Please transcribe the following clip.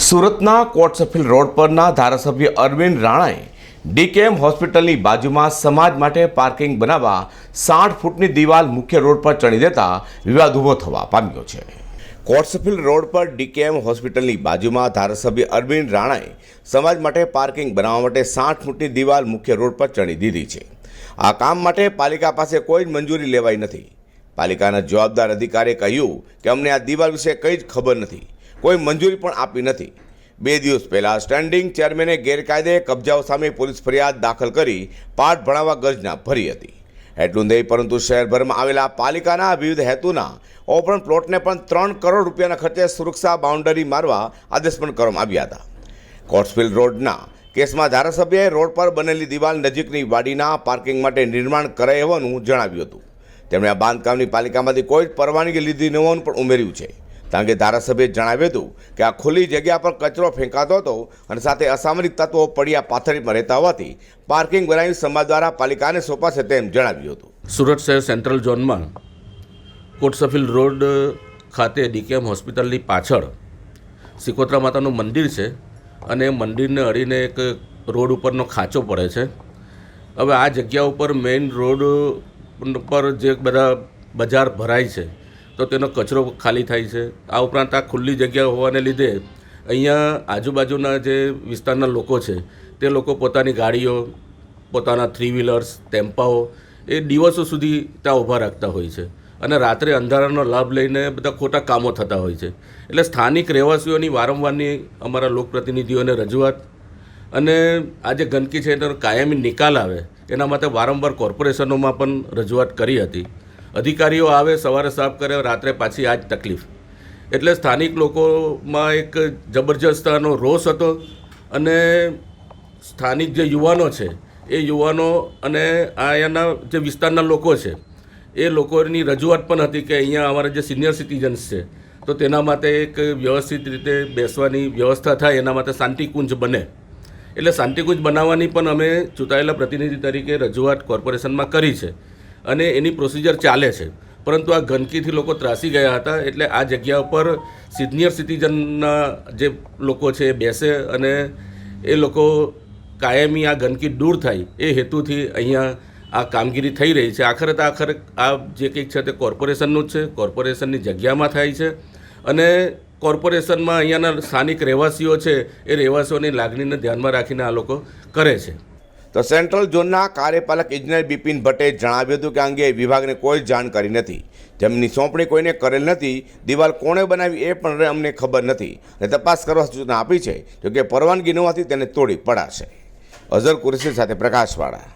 સુરતના કોટસફીલ રોડ પરના ધારાસભ્ય અરવિંદ રાણાએ ડીકેએમ હોસ્પિટલની બાજુમાં સમાજ માટે પાર્કિંગ બનાવવા 60 ફૂટની દીવાલ મુખ્ય રોડ પર ચણી દેતા વિવાદ ઊભો થવા પામ્યો છે। કોટસફીલ રોડ પર ડીકેએમ હોસ્પિટલની બાજુમાં ધારાસભ્ય અરવિંદ રાણાએ સમાજ માટે પાર્કિંગ બનાવવા માટે 60 ફૂટની દીવાલ મુખ્ય રોડ પર ચણી દીધી છે। આ કામ માટે પાલિકા પાસે કોઈ જ મંજૂરી લેવાઈ નથી। પાલિકાના જવાબદાર અધિકારીએ કહ્યું કે અમને આ દીવાલ વિશે કંઈ જ ખબર નથી, કોઈ મંજૂરી પણ આપી નથી। 2 દિવસ પહેલા સ્ટેન્ડિંગ ચેરમેને ગેરકાયદે કબજાઓ સામે પોલીસ ફરિયાદ દાખલ કરી પાઠ ભણાવવા ગર્જના ભરી હતી। એટલું નહીં પરંતુ શહેરભરમાં આવેલા પાલિકાના વિવિધ હેતુના ઓપન પ્લોટને પણ 3 કરોડ રૂપિયાના ખર્ચે સુરક્ષા બાઉન્ડરી મારવા આદેશ પણ કરવામાં આવ્યા હતા। કોટસફીલ રોડના કેસમાં ધારાસભ્યએ રોડ પર બનેલી દિવાલ નજીકની વાડીના પાર્કિંગ માટે નિર્માણ કરાય હોવાનું જણાવ્યું હતું। તેમણે આ બાંધકામની પાલિકામાંથી કોઈ જ પરવાનગી લીધી ન હોવાનું પણ ઉમેર્યું છે। કારણ કે ધારાસભ્યએ જણાવ્યું હતું કે આ ખુલ્લી જગ્યા પર કચરો ફેંકાતો હતો અને સાથે અસામરિક તત્વો પડ્યા પાથરીમાં રહેતા હોવાથી પાર્કિંગ બનાવી સમાજ દ્વારા પાલિકાને સોંપાશે તેમ જણાવ્યું હતું। સુરત શહેર સેન્ટ્રલ ઝોનમાં કોટસફીલ રોડ ખાતે ડીકેએમ હોસ્પિટલની પાછળ સિકોત્રા માતાનું મંદિર છે અને મંદિરને અડીને એક રોડ ઉપરનો ખાંચો પડે છે। હવે આ જગ્યા ઉપર મેઇન રોડ પર જે બધા બજાર ભરાય છે તો તેનો કચરો ખાલી થાય છે। આ ઉપરાંત આ ખુલ્લી જગ્યા હોવાને લીધે અહીંયા આજુબાજુના જે વિસ્તારના લોકો છે તે લોકો પોતાની ગાડીઓ, પોતાના 3 વ્હીલર્સ, ટેમ્પાઓ એ દિવસો સુધી ત્યાં ઊભા રાખતા હોય છે અને રાત્રે અંધારાનો લાભ લઈને બધા ખોટા કામો થતા હોય છે। એટલે સ્થાનિક રહેવાસીઓની વારંવારની અમારા લોકપ્રતિનિધિઓને રજૂઆત અને આ જે ગંદકી છે એનો કાયમી નિકાલ આવે એના માટે વારંવાર કોર્પોરેશનોમાં પણ રજૂઆત કરી હતી। અધિકારીઓ આવે, સવારે સાફ કરે, રાત્રે પાછી આ જ તકલીફ। એટલે સ્થાનિક લોકોમાં એક જબરજસ્ત આનો રોષ હતો અને સ્થાનિક જે યુવાનો છે એ યુવાનો અને અહીંયાના જે વિસ્તારના લોકો છે એ લોકોની રજૂઆત પણ હતી કે અહીંયા અમારા જે સિનિયર સિટીઝન્સ છે તો તેના માટે એક વ્યવસ્થિત રીતે બેસવાની વ્યવસ્થા થાય, એના માટે શાંતિકુંજ બને। એટલે શાંતિકુંજ બનાવવાની પણ અમે ચૂંટાયેલા પ્રતિનિધિ તરીકે રજૂઆત કોર્પોરેશનમાં કરી છે અને એની પ્રોસિજર ચાલે છે। પરંતુ આ ગંદકીથી લોકો ત્રાસી ગયા હતા એટલે આ જગ્યા ઉપર સિનિયર સિટીઝનના જે લોકો છે એ બેસે અને એ લોકો કાયમી આ ગંદકી દૂર થાય એ હેતુથી અહીંયા આ કામગીરી થઈ રહી છે। આખરે આ જે કંઈક છે તે કોર્પોરેશનનું જ છે, કોર્પોરેશનની જગ્યામાં થાય છે અને કોર્પોરેશનમાં અહીંયાના સ્થાનિક રહેવાસીઓ છે એ રહેવાસીઓની લાગણીને ધ્યાનમાં રાખીને આ લોકો કરે છે। તો સેન્ટ્રલ ઝોનના કાર્યપાલક ઇજનેર બિપિન ભટ્ટે જણાવ્યું હતું કે આ અંગે વિભાગને કોઈ જાણકારી નથી, જમીનની સોંપણી કોઈને કરેલ નથી, દિવાલ કોણે બનાવી એ પણ અમને ખબર નથી અને તપાસ કરવા સૂચના આપી છે, જોકે પરવાનગી ન હોવાથી તેને તોડી પડાશે। અઝર કુરેશી સાથે પ્રકાશવાળા।